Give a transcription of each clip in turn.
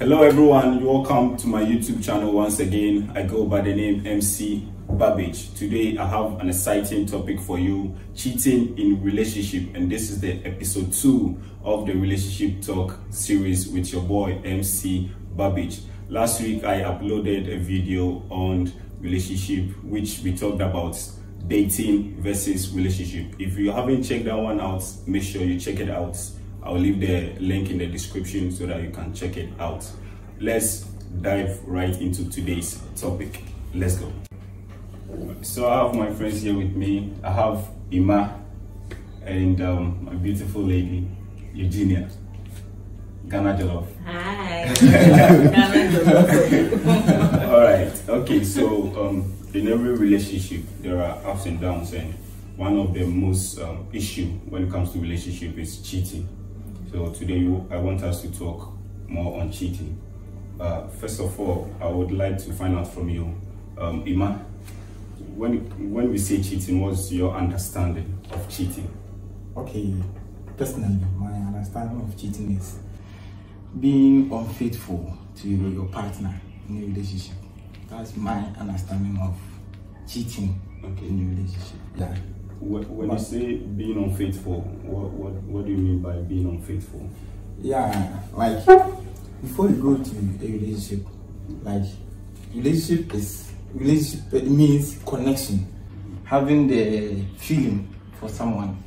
Hello everyone, welcome to my YouTube channel once again. I go by the name MC Babbage. Today I have an exciting topic for you, cheating in relationship, and this is the episode 2 of the relationship talk series with your boy MC Babbage. Last week I uploaded a video on relationship which we talked about dating versus relationship. If you haven't checked that one out, make sure you check it out. I'll leave the link in the description so that you can check it out. Let's dive right into today's topic. Let's go. So I have my friends here with me. I have Ima and my beautiful lady, Eugenia. Ghana Jollof. Hi. Ghana Jollof. All right. Okay. So in every relationship, there are ups and downs, and one of the most issue when it comes to relationship is cheating. So today I want us to talk more on cheating. First of all, I would like to find out from you, Ima, when we say cheating, what's your understanding of cheating? Okay, personally, my understanding of cheating is being unfaithful to your partner in a relationship. That's my understanding of cheating in a relationship. Yeah. When you say being unfaithful, what do you mean by being unfaithful? Yeah, like before you go to a relationship, like relationship it means connection, having the feeling for someone.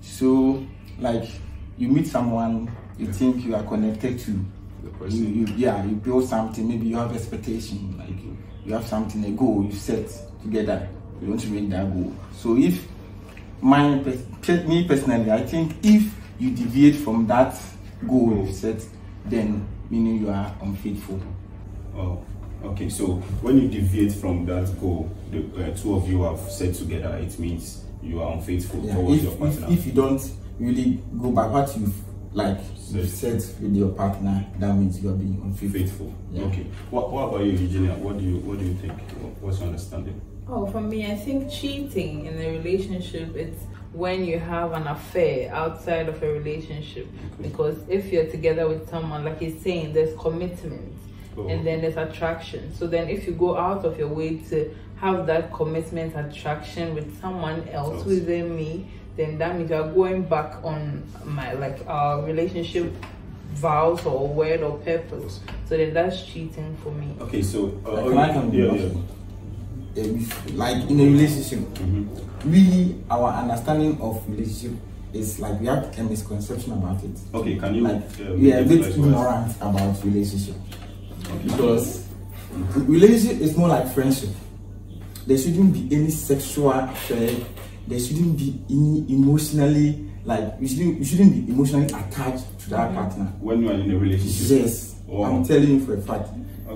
So like you meet someone, you think you are connected to, you build something, maybe you have expectation, like you have something, a goal you set together, you want to make that goal. So if me personally, I think if you deviate from that goal you set, then meaning you are unfaithful. Oh, okay. So when you deviate from that goal, the two of you have set together, it means you are unfaithful towards your partner. If you don't really go by what you've set with your partner, that means you are being unfaithful. Yeah. Okay. What about you, Virginia? What do you think? What's your understanding? Oh, for me, I think cheating in a relationship, it's when you have an affair outside of a relationship. Because if you're together with someone, like he's saying, there's commitment and then there's attraction. So then if you go out of your way to have that commitment, attraction with someone else within me, then that means you're going back on our relationship vows or word or purpose. So then that's cheating for me. Okay, so like in a relationship, our understanding of relationship is like we have a misconception about it. Okay, can you we are a bit ignorant about relationship, because relationship is more like friendship. There shouldn't be any sexual affair. There shouldn't be any emotionally, like you shouldn't be emotionally attached to that partner when you are in a relationship. Yes. I'm telling you for a fact.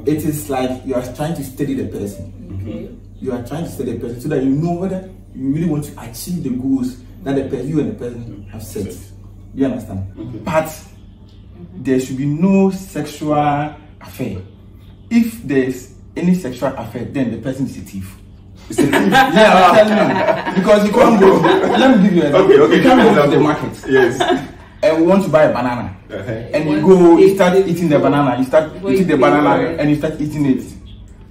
It is like you are trying to study the person. You are trying to study the person so that you know whether you really want to achieve the goals that you and the person have set. Do you understand? But there should be no sexual affair. If there's any sexual affair, then the person is a thief. It's a thief. Yeah, I'm telling you. Because you can't go. Let me give you an example. You can't go to the market. Yes. And we want to buy a banana. And you start eating the banana. You start eating the banana and you start eating it.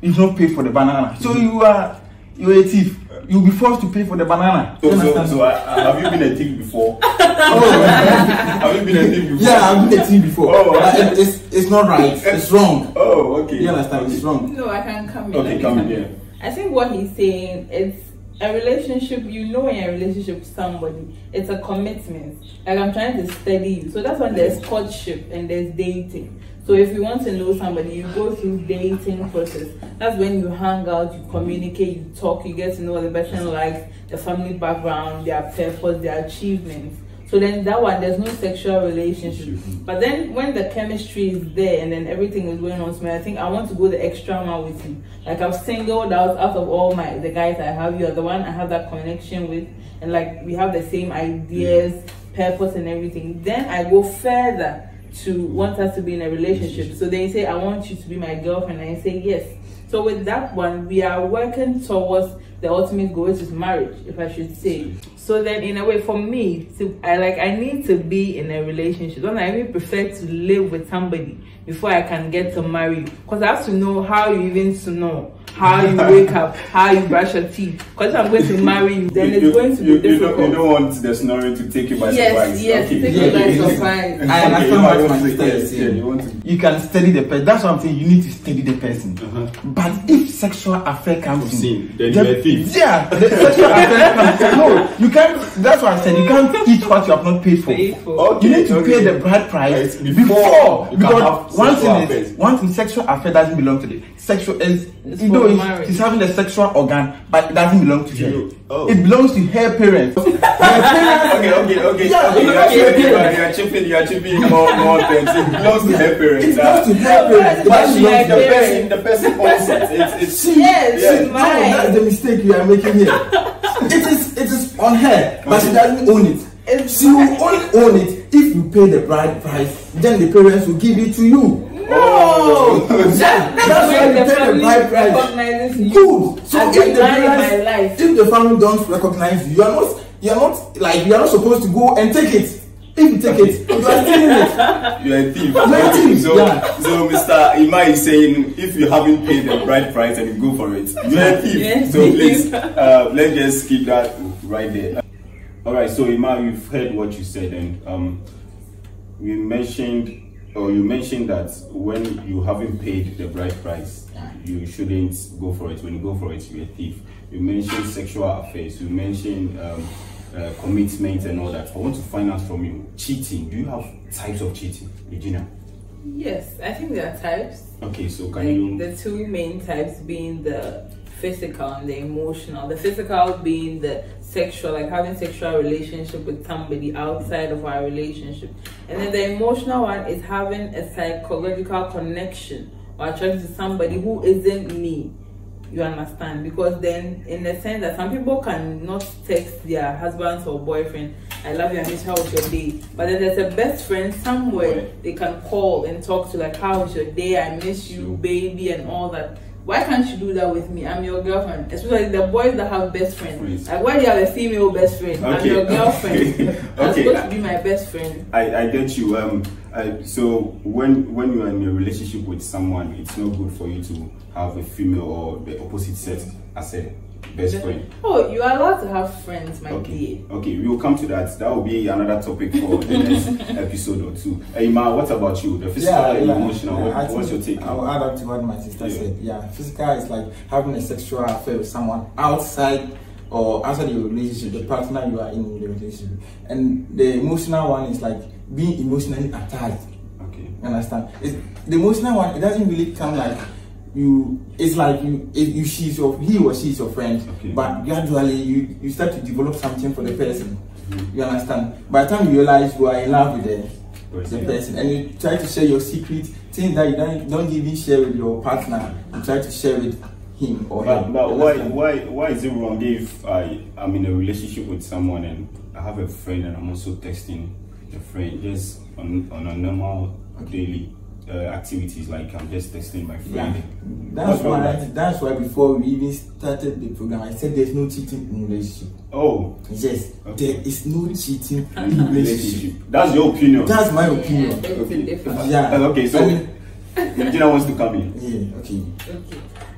You don't pay for the banana. So you're a thief. You'll be forced to pay for the banana. So have you been a thief before? Have you been a thief before? Yeah, I've been a thief before. It's not right. It's wrong. Oh, okay. You understand? Okay. It's wrong. No, I can come in. Okay, come in here. I think what he's saying, it's a relationship. You know, in a relationship with somebody, it's a commitment. Like I'm trying to study you. So that's when there's courtship and there's dating. So if you want to know somebody, you go through dating process. That's when you hang out, you communicate, you talk, you get to know what the person likes, the family background, their purpose, their achievements. So then that one, there's no sexual relationship. But then when the chemistry is there and then everything is going on smooth, I think I want to go the extra mile with you. Like I've singled out of all the guys I have, you are the one I have that connection with, and like we have the same ideas, purpose and everything. Then I go further to want us to be in a relationship. So they say, I want you to be my girlfriend, and I say yes. So with that one, we are working towards the ultimate goal, which is marriage, if I should say. So then, in a way, for me, I need to be in a relationship. Don't I even prefer to live with somebody before I can get to marry you? Because I have to know how you even to know how you wake up, how you brush your teeth. Because if I'm going to marry you, then it's going to be difficult. You don't want the scenario to take you by surprise. Yes, okay. take you by surprise. I understand what my sister is saying. You can study the person. That's what I'm saying. You need to study the person. But if sexual affair comes in, then you're a thief. Yeah, the sexual affair comes in. No, you can't. That's what I said. You can't eat what you have not paid for. Okay, you need to pay the bride price before. Because one thing, sexual affair doesn't belong to the sexual. She's having the sexual organ, but it doesn't belong to her. It belongs to her parents. Okay. You are chipping more things. It belongs to her parents. It belongs to her parents. But the person owns it. That's the mistake you are making here. It is on her, but she doesn't own it. She will only own it if you pay the bride price. Then the parents will give it to you. No, that's why you pay the bride price. Good. So if the family don't recognize you, you are not supposed to go and take it. If you take it, you are stealing it. You are a thief. So Mr. Ima is saying, if you haven't paid the bride price and you go for it, you are a thief. Yes, so let's just keep that right there. All right. So Ima, you've heard what you said, and you mentioned that when you haven't paid the bride price, you shouldn't go for it. When you go for it, you're a thief. You mentioned sexual affairs. You mentioned commitment and all that. I want to find out from you, cheating. Do you have types of cheating, Regina? Yes, I think there are types. Okay, so can you... The two main types being the physical and the emotional. The physical being the sexual, like having sexual relationship with somebody outside of our relationship. And then the emotional one is having a psychological connection or attraction to somebody who isn't me. You understand? Because then, in the sense that some people cannot text their husbands or boyfriend, I love you, I miss you, how was your day? But then there's a best friend somewhere they can call and talk to, like, how was your day? I miss you, baby, and all that. Why can't you do that with me? I'm your girlfriend. Especially the boys that have best friends. Like, why do you have a female best friend? I'm your girlfriend. I'm supposed to be my best friend. I get you. So when you're in a relationship with someone, it's not good for you to have a female or the opposite sex as a best friend. Oh, you are allowed to have friends, my dear. Okay, we will come to that. That will be another topic for the next episode or two. Ima, what about you? The physical and emotional. What's your take? I will add up to what my sister said. Yeah, physical is like having a sexual affair with someone outside or outside your relationship, the partner you are in the relationship. And the emotional one is like being emotionally attached. Okay. You understand? The emotional one, it doesn't really come like it's like he or she is your friend, but gradually you start to develop something for the person. You understand? By the time you realize you are in love with the person, and you try to share your secret, things that you don't even share with your partner, you try to share with him or her. But why is it wrong if I'm in a relationship with someone and I have a friend and I'm also texting the friend just on a normal daily activities, like I'm just texting my friend? That's why before we even started the program, I said there's no cheating in relationship. Oh yes, there is no cheating in relationship. That's your opinion. That's my opinion. Okay, so Regina wants to come in. Yeah, okay.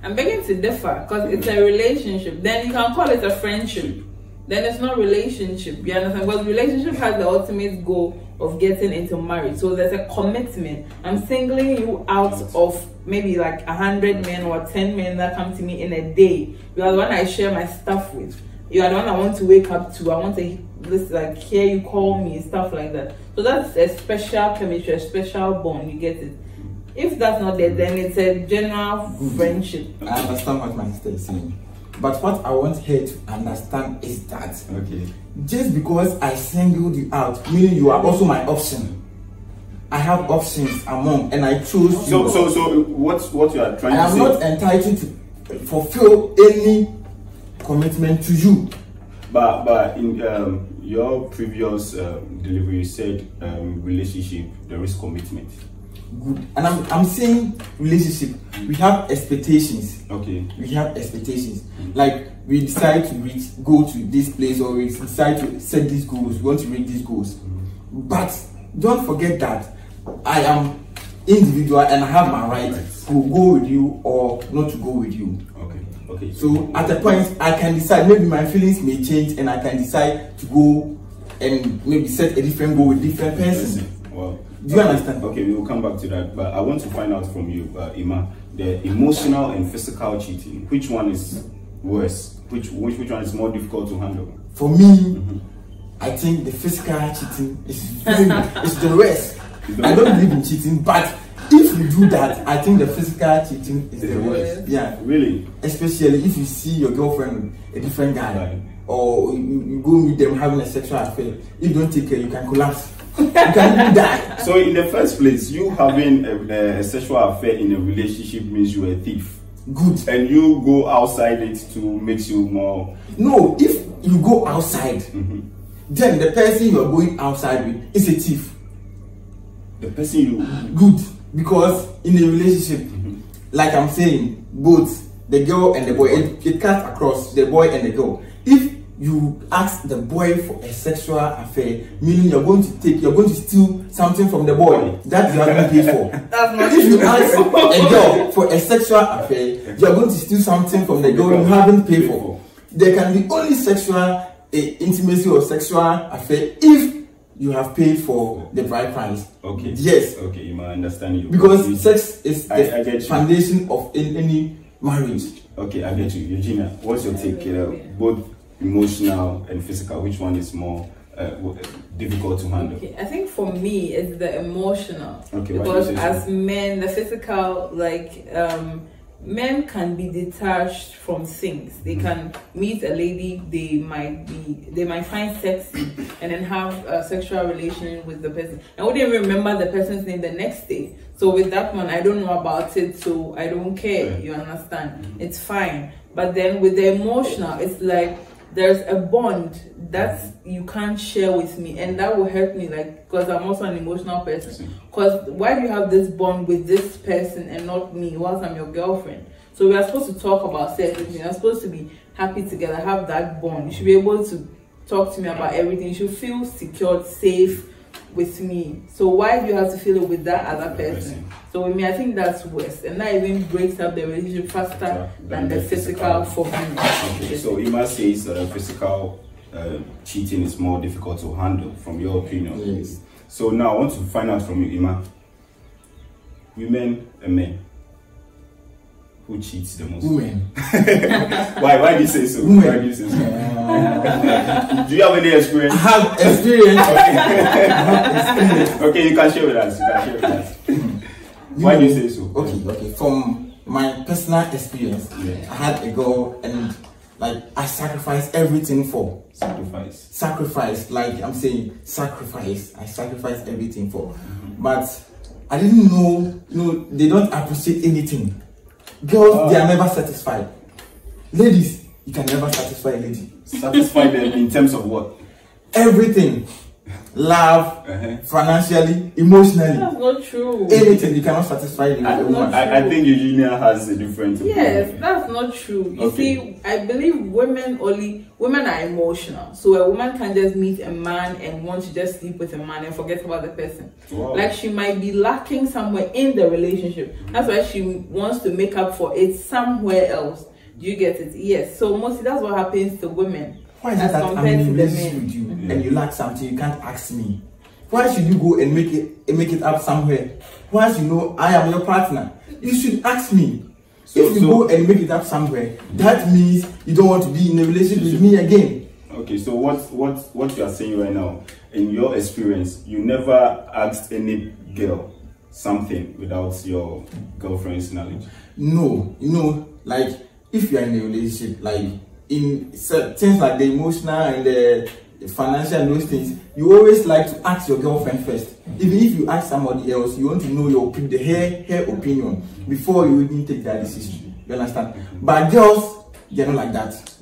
I'm beginning to differ because it's a relationship. Then you can call it a friendship. Then it's not relationship. You understand? Because relationship has the ultimate goal of getting into marriage. So there's a commitment. I'm singling you out of maybe like 100 men or 10 men that come to me in a day. You are the one I share my stuff with. You are the one I want to wake up to. I want to hear you call me, stuff like that. So that's a special chemistry, a special bond. You get it? If that's not there, then it's a general friendship. I understand what my sister is saying. But what I want her to understand is that just because I singled you out, meaning you are also my option. I have options among, and I choose you. So what you are trying to say? I am not entitled to fulfill any commitment to you. But in your previous delivery, you said relationship there is commitment. good. And I'm saying relationship, we have expectations. Okay. We have expectations. Like we decide to go to this place, or we decide to set these goals. We want to reach these goals. But don't forget that I am individual and I have my right to go with you or not to go with you. Okay. So at a point I can decide, maybe my feelings may change and I can decide to go and maybe set a different goal with different person. Well, do you understand? Okay, we will come back to that, but I want to find out from you, Ima, the emotional and physical cheating. Which one is worse? Which one is more difficult to handle? For me, I think the physical cheating is it's the worst. I don't believe in cheating, but if you do that, I think the physical cheating is the worst. Yeah. Really? Especially if you see your girlfriend with a different guy, or you go meet them having a sexual affair. If you don't take care, you can collapse. You can even die. So in the first place, you having a sexual affair in a relationship means you're a thief. Good. And you go outside it to make you more... No, if you go outside, then the person you are going outside with is a thief. The person you... Good. Because in a relationship, like I'm saying, both the girl and the boy, it cuts across the boy and the girl. If you ask the boy for a sexual affair, meaning you're going to steal something from the boy that you haven't paid for. If you ask a girl for a sexual affair, you're going to steal something from the girl you haven't paid for. There can be only sexual intimacy or sexual affair if you have paid for the bride price. Okay. Yes. Okay, you might understand you. Because sex is I the foundation of any marriage. Okay, I get you. Eugenia, what's your take? Both emotional and physical, which one is more difficult to handle? Okay, I think for me it's the emotional. Okay, because as men, the physical, like men can be detached from things. They can meet a lady they might find sexy and then have a sexual relation with the person. I wouldn't even remember the person's name the next day. So with that one, I don't know about it, so I don't care. You understand? It's fine. But then with the emotional, it's like there's a bond that you can't share with me, and that will hurt me, like, because I'm also an emotional person. Because why do you have this bond with this person and not me whilst I'm your girlfriend? So we are supposed to talk about sex. We are supposed to be happy together, have that bond. You should be able to talk to me about everything. You should feel secured, safe with me. So why do you have to feel it with that other person? So with me, I think that's worse, and that even breaks up the relationship faster than the physical for me. Okay, so Ima says that physical cheating is more difficult to handle, from your opinion. Yes. So now I want to find out from you, Ima, women and men, who cheats the most? Women. Why do you say so? Women. Why do you say so? Do you have any experience? I have experience. Okay, you can share with us. Why do you say so? Okay. From my personal experience, I had a girl, and like I sacrificed everything for. Sacrifice. Like I'm saying, sacrifice. I sacrificed everything for. But I didn't know. They don't appreciate anything. Girls, they are never satisfied. Ladies, you can never satisfy a lady. Satisfy them in terms of what? Everything. Love, financially, emotionally. That's not true. Anything, you cannot satisfy a woman. I think Eugenia has a different opinion. Yes, that's not true. You see, I believe women are emotional. So a woman can just meet a man and want to just sleep with a man and forget about the person. Wow. Like she might be lacking somewhere in the relationship. That's why she wants to make up for it somewhere else. Do you get it? Yes. So mostly that's what happens to women. Why is it that I'm in a relationship with you and you lack something, you can't ask me? Why should you go and make it up somewhere? Once you know I am your partner, you should ask me. If you go and make it up somewhere, that means you don't want to be in a relationship with me again. Okay, so what you are saying right now, in your experience, you never asked any girl something without your girlfriend's knowledge? No, like if you are in a relationship, like in things like the emotional and the financial and those things, you always like to ask your girlfriend first. Even if you ask somebody else, you want to know her opinion before you even take that decision. You understand? But girls, they're not like that.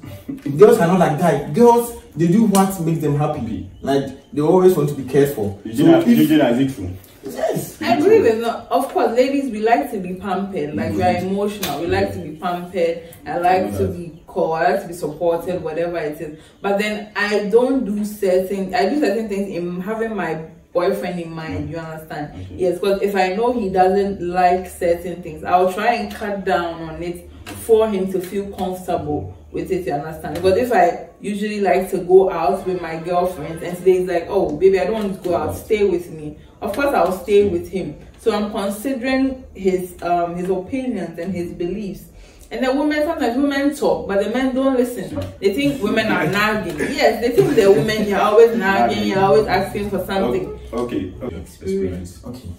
Girls are not like that. Girls, they do what makes them happy. Like they always want to be cared for. Eugenia, is it true? Yes. I believe it's not. Of course, ladies, we like to be pampered. Like, we are emotional. We like to be pampered. I like to be called. I like to be supported, whatever it is. But then I do certain things in having my boyfriend in mind. You understand? Okay. Yes, because if I know he doesn't like certain things, I'll try and cut down on it for him to feel comfortable with it, you understand? But if I usually like to go out with my girlfriend and today he's like, oh baby, I don't want to go out, stay with me, of course I'll stay with him. So I'm considering his opinions and his beliefs. And the sometimes women talk, but the men don't listen. They think women are nagging. Yes, they think the women, you're always nagging, you're always asking for something. Okay. Experience. Okay,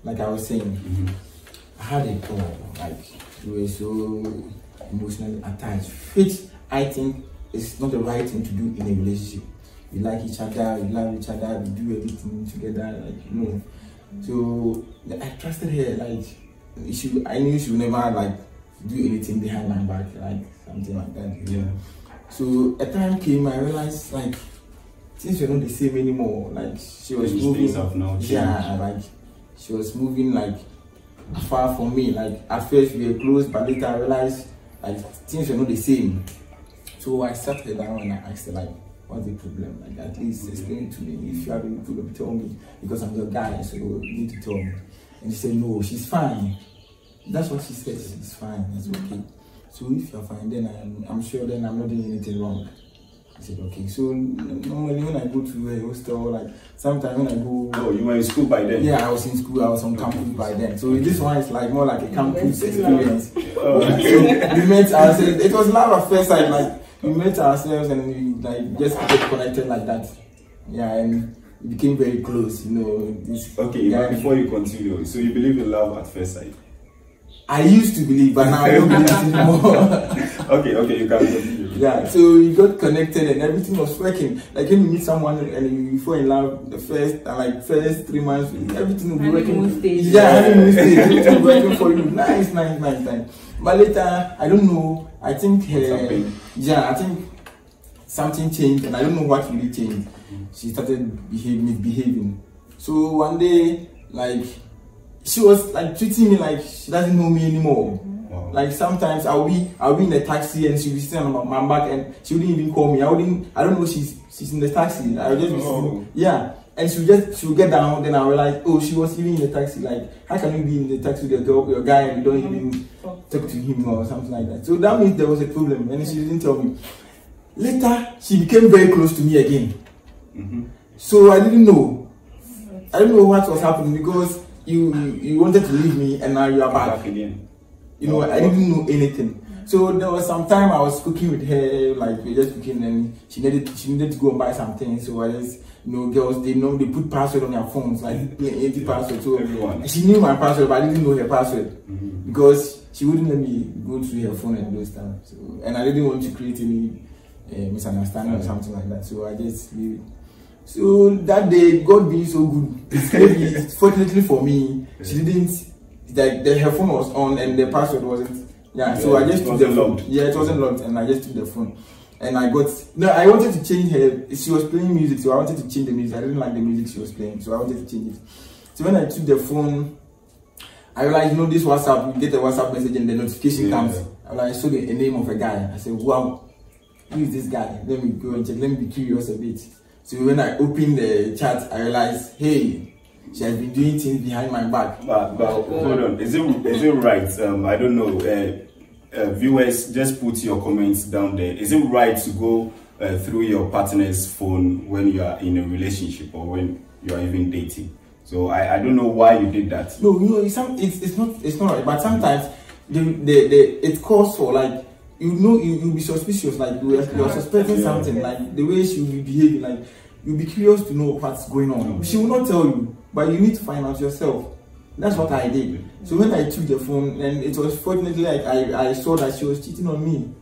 like I was saying, I had a girl, like we were so emotionally attached, which I think is not the right thing to do in a relationship. We like each other, we love each other, we do everything together, like, you know. So I trusted her, like I knew she would never like do anything behind my back, like something like that. Yeah. So a time came, I realized like things were not the same anymore. Like she was moving, yeah, like she was moving like far from me. Like at first we were close, but later I realized like things were not the same. So I sat her down and I asked her like, what's the problem? Like at least explain it to me. If you have any problem, tell me, because I'm your guy, so you need to tell me. And she said, no, she's fine. That's what she said. She's fine. That's okay. So if you're fine, then I'm sure then I'm not doing anything wrong. I said, okay. So normally when I go to a hostel, like sometimes when I go... Oh, you were in school by then? Yeah, I was in school. I was on campus by then. So this one is like more like a campus experience. So we met ourselves. It was love at first sight. Like we met ourselves and we like just get connected like that. Yeah, and we became very close. You know. Okay, but before you continue, so you believe in love at first sight? I used to believe, but now I don't believe it anymore. Okay, you can continue. Yeah, so we got connected and everything was working. Like when you meet someone and you fall in love, the first 3 months, everything will be working. Yeah, everything will be working for you. Nice. But later, I don't know. I think I think something changed, and I don't know what really changed. She started misbehaving. So one day, like, she was like treating me like she doesn't know me anymore. Wow. Like sometimes I'll be in a taxi and she'll be sitting on my back and she wouldn't even call me. I don't know she's in the taxi. I'll just be sitting, yeah. And she'll get down, then I'll realize, oh, she was even in the taxi. Like, how can you be in the taxi with your guy and you don't even talk to him or something like that? So that means there was a problem and she didn't tell me. Later, she became very close to me again. So I didn't know. I didn't know what was happening because you wanted to leave me and now you are back again. You know, I didn't know anything. So there was some time I was cooking with her, like we were just cooking, and she needed to go and buy something. So I just, you know, girls, they put password on their phones, like empty password. So everyone. She knew my password, but I didn't know her password because she wouldn't let me go through her phone and those stuff. So, and I didn't want to create any misunderstanding or something like that. So I just leave it. So that day, God being so good, fortunately for me, she didn't, like her phone was on and the password wasn't. Yeah, so I just took the phone. Yeah, it wasn't locked, and I just took the phone. And I wanted to change her. She was playing music, so I wanted to change the music. I didn't like the music she was playing, so I wanted to change it. So when I took the phone, I realized, you know, this WhatsApp, you get a WhatsApp message and the notification comes. I saw the name of a guy. I said, wow, who is this guy? Let me go and check. Let me be curious a bit. So when I opened the chat, I realized, hey, she has been doing things behind my back. But hold on, is it right? I don't know. Viewers, just put your comments down there. Is it right to go through your partner's phone when you are in a relationship or when you are even dating? So I don't know why you did that. No, you know, it's not right. But sometimes it calls for, like, you know, you'll be suspicious, like you're suspecting something, like the way she will be behaving, like you'll be curious to know what's going on. She will not tell you, but you need to find out yourself. That's what I did. So when I took the phone, and it was fortunately like I saw that she was cheating on me.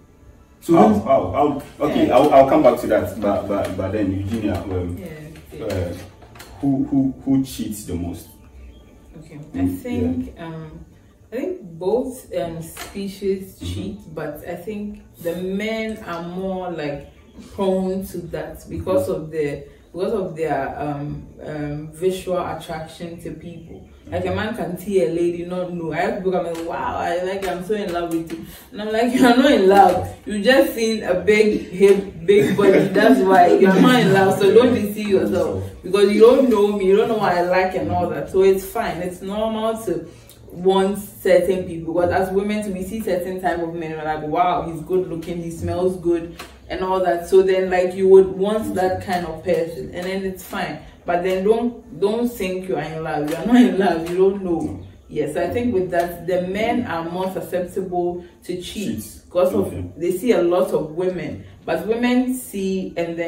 So I'll come back to that. But then Eugenia, who cheats the most? Okay, I think both species cheat, but I think the men are more like prone to that because of the because of their visual attraction to people. Like a man can see a lady not know. I have people come and wow, I'm so in love with you. And I'm like, you're not in love. You just seen a big hip, big body. That's why you're not in love. So don't deceive yourself. Because you don't know me, you don't know what I like and all that. So it's fine. It's normal to want certain people. Because as women, we see certain type of men, we're like, wow, he's good looking, he smells good and all that. So then like you would want that kind of person, and then it's fine. But then don't think you are in love. You are not in love. You don't know. Yes, I think with that, the men are more susceptible to cheat because of they see a lot of women. But women see, and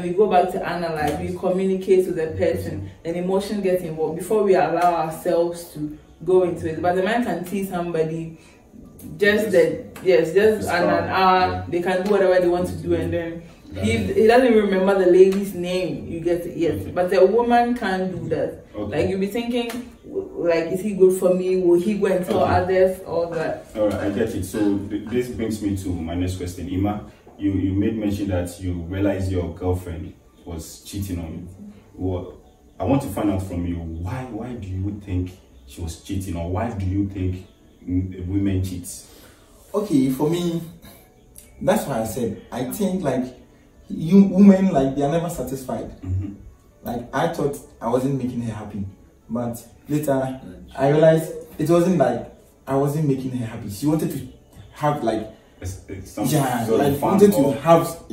we go back to analyze. We communicate with the person, and emotion gets involved before we allow ourselves to go into it. But the man can see somebody just an hour. They can do whatever they want to do, and then he doesn't even remember the lady's name. You get it? Yes. But a woman can't do that. Okay. Like you'll be thinking, like, is he good for me? Will he go and tell others? All that. All right, I get it. So this brings me to my next question. Ima, you made mention that you realized your girlfriend was cheating on you. Well, I want to find out from you, why do you think she was cheating, or why do you think women cheat? Okay, for me, that's why I said, I think like you women, like, they are never satisfied. Like, I thought I wasn't making her happy, but later I realized it wasn't like I wasn't making her happy. She wanted to have like wanted to have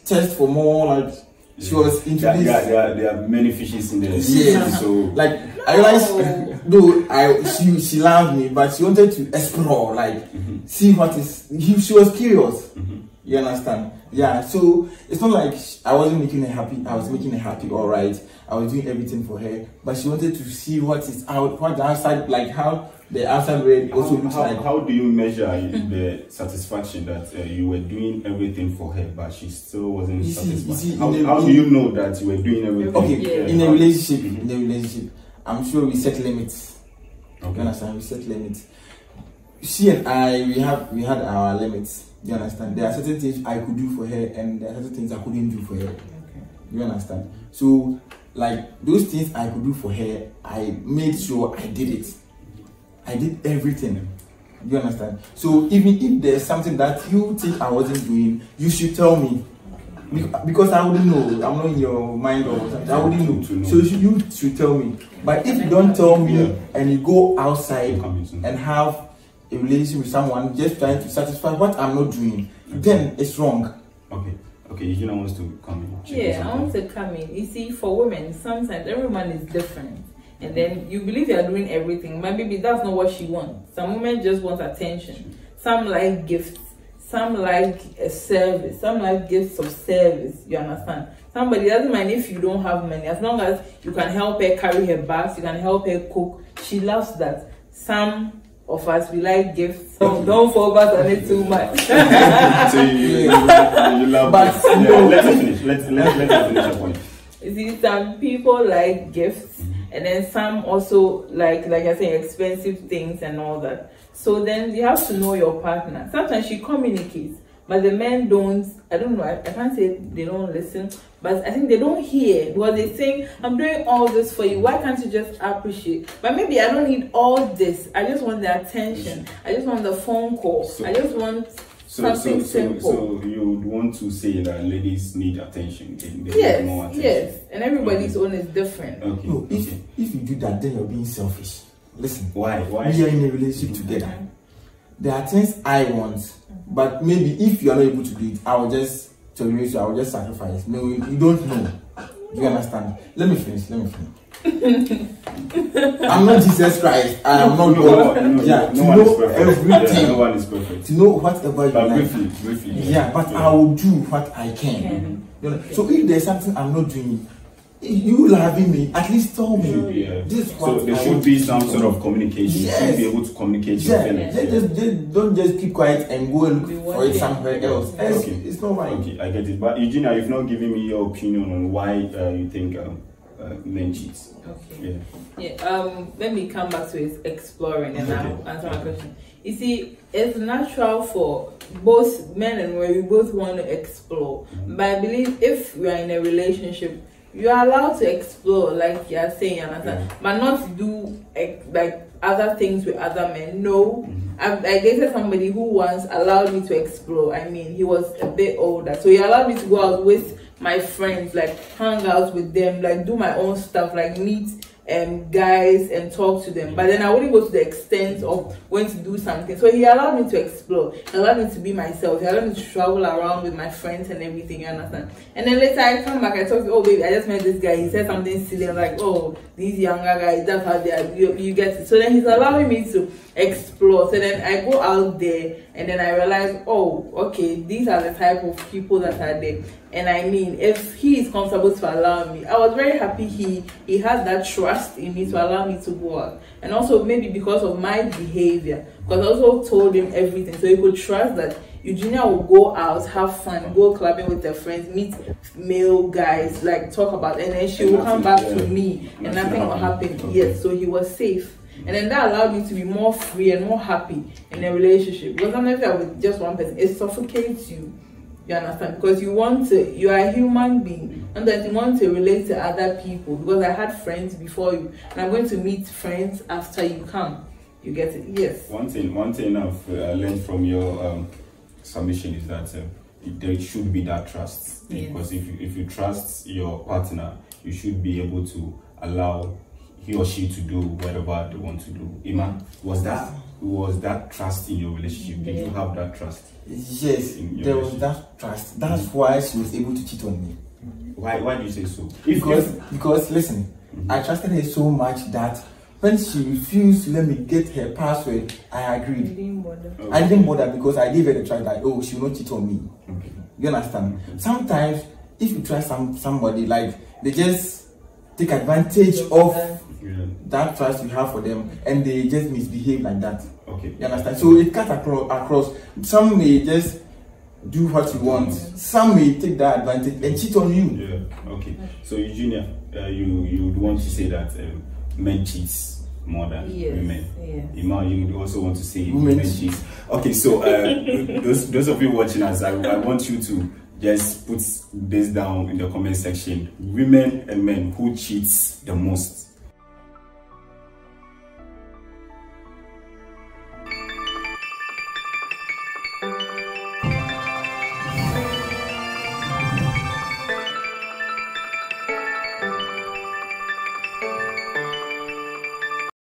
test for more, like she was introduced. There are many fishes in the sea. So like I realized though she loved me, but she wanted to explore, like see what is. She was curious. You understand? Yeah. So it's not like I wasn't making her happy. I was making her happy. All right. I was doing everything for her, but she wanted to see what is out, what the outside, like how the outside world also looks like. How do you measure the satisfaction that you were doing everything for her, but she still wasn't satisfied? How do you know that you were doing everything? Okay, in a relationship, I'm sure we set limits. Okay. You understand? We set limits. She and I, we had our limits. You understand? There are certain things I could do for her, and there are certain things I couldn't do for her. Okay. You understand? So, like, those things I could do for her, I made sure I did it. I did everything. You understand? So even if there's something that you think I wasn't doing, you should tell me. Because I wouldn't know. I'm not in your mind or something. I wouldn't know. So you should tell me. But if you don't tell me and you go outside and have a relationship with someone just trying to satisfy what I'm not doing, then it's wrong. Okay, Eugenia wants to come in. Yeah, I want to come in. You see, for women, sometimes everyone is different. And then you believe you are doing everything, but maybe that's not what she wants. Some women just want attention. Some like gifts. Some like a service. Some like gifts of service. You understand? Somebody doesn't mind if you don't have money. As long as you can help her carry her bags, you can help her cook. She loves that. Some of us, we like gifts. So don't focus on it too much. So you love it. Yeah, let her finish. Let her finish her point. You see, some people like gifts, and then some also like I say, expensive things and all that. So then you have to know your partner. Sometimes she communicates, but the men don't. I don't know. I can't say they don't listen, but I think they don't hear what they're saying. I'm doing all this for you. Why can't you just appreciate? But maybe I don't need all this. I just want the attention. I just want the phone call. I just want something simple. So you would want to say that ladies need attention. They yes, need more attention. Yes, and everybody's own is different. Okay. No, if you do that, then you're being selfish. Listen, why? We are in a relationship together. There are things I want, but maybe if you are not able to do it, I will just tolerate you. I will just sacrifice. No, you don't know. Do you understand? Let me finish. I'm not Jesus Christ. I am not God. To know everything. No one is perfect. To know whatever you like. Briefly. Yeah, but I will do what I can. You know? So if there's something I'm not doing, you loving me, at least tell me. Yeah. So there should be some sort of communication. Yes. You should be able to communicate your feelings. Just don't just keep quiet and go and look for it somewhere else. Okay. It's not right. Okay, I get it. But Eugenia, you've not given me your opinion on why you think men cheat? Okay. Yeah. Let me come back to it, exploring, and I'll answer my question. You see, it's natural for both men and women. We both want to explore. But I believe if we are in a relationship, you are allowed to explore, like you are saying, but not do like other things with other men. No. I dated somebody who once allowed me to explore. I mean, he was a bit older, so he allowed me to go out with my friends, like hang out with them, like do my own stuff, like meet guys and talk to them. But then I wouldn't go to the extent of going to do something. So he allowed me to explore. He allowed me to be myself. He allowed me to travel around with my friends and everything, you understand? And then later I come back, I talk to, oh baby, I just met this guy. He said something silly. I'm like, oh, these younger guys, that's how they are. You get it. So then he's allowing me to explore. So then I go out there and then I realize, oh, okay, these are the type of people that are there. And I mean, if he is comfortable to allow me, I was very happy he has that trust in me to allow me to go out. And also maybe because of my behavior, because I also told him everything, so he could trust that Eugenia will go out, have fun, go clubbing with her friends, meet male guys, like talk about, and then she will come back to me and nothing will happen. Okay. Yes, so he was safe. And then that allowed me to be more free and more happy in a relationship. Because sometimes with just one person, it suffocates you. You understand? Because you are a human being, and that you want to relate to other people. Because I had friends before you, and I'm going to meet friends after you come. You get it? Yes. One thing I've learned from your submission is that there should be that trust. Yes. Because if you trust your partner, you should be able to allow he or she to do whatever they want to do. Iman, was that trust in your relationship? Did you have that trust? Yes, there was that trust. That's why she was able to cheat on me. Why do you say so? Because listen, I trusted her so much that when she refused to let me get her password, I agreed. You didn't bother. Okay. I didn't bother because I gave her the trust that, oh, she will not cheat on me. Okay. You understand? Sometimes if you trust somebody, like they just take advantage of that trust you have for them and they just misbehave like that. Okay. You understand? So it cuts across. Some may just do what you want. Some may take that advantage and cheat on you. Yeah. Okay. So Eugenia, you would want to say that men cheats more than women. Yes. Iman, you would also want to say women cheat. Okay. So those of you watching us, I want you to just put this down in the comment section. Women and men, who cheats the most?